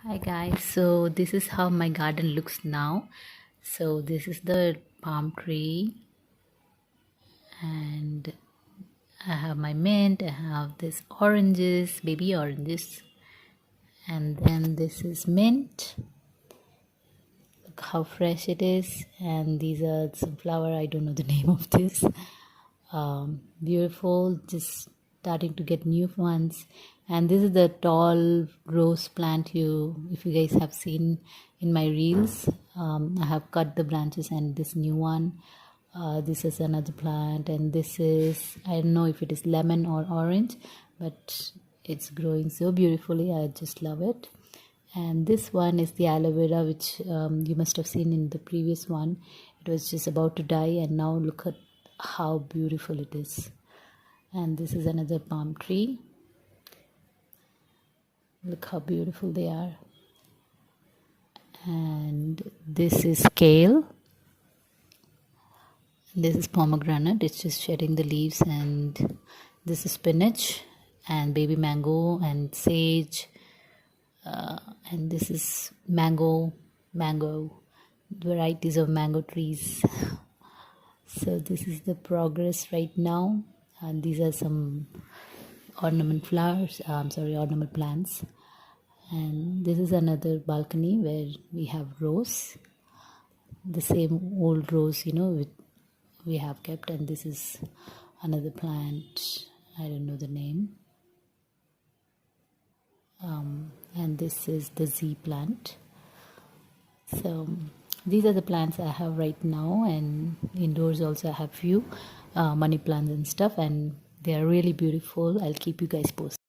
Hi guys, so this is how my garden looks now. So this is the palm tree, and I have my mint, I have this oranges, baby oranges, and then this is mint. Look how fresh it is, and these are some flower, I don't know the name of this. Beautiful, just starting to get new ones. And this is the tall rose plant, you if you guys have seen in my reels. I have cut the branches, and this new one, this is another plant, and this is, I don't know if it is lemon or orange, but it's growing so beautifully. I just love it. And this one is the aloe vera, which you must have seen in the previous one. It was just about to die, and now look at how beautiful it is. And this is another palm tree. Look how beautiful they are. And this is kale. This is pomegranate, it's just shedding the leaves. And this is spinach and baby mango and sage. And this is mango varieties of mango trees. So this is the progress right now, and these are some ornament flowers, ornament plants. And this is another balcony where we have rose, the same old rose, we have kept. And this is another plant, I don't know the name. And this is the Z plant. So these are the plants I have right now, and indoors also I have few money plants and stuff, and they are really beautiful. I'll keep you guys posted.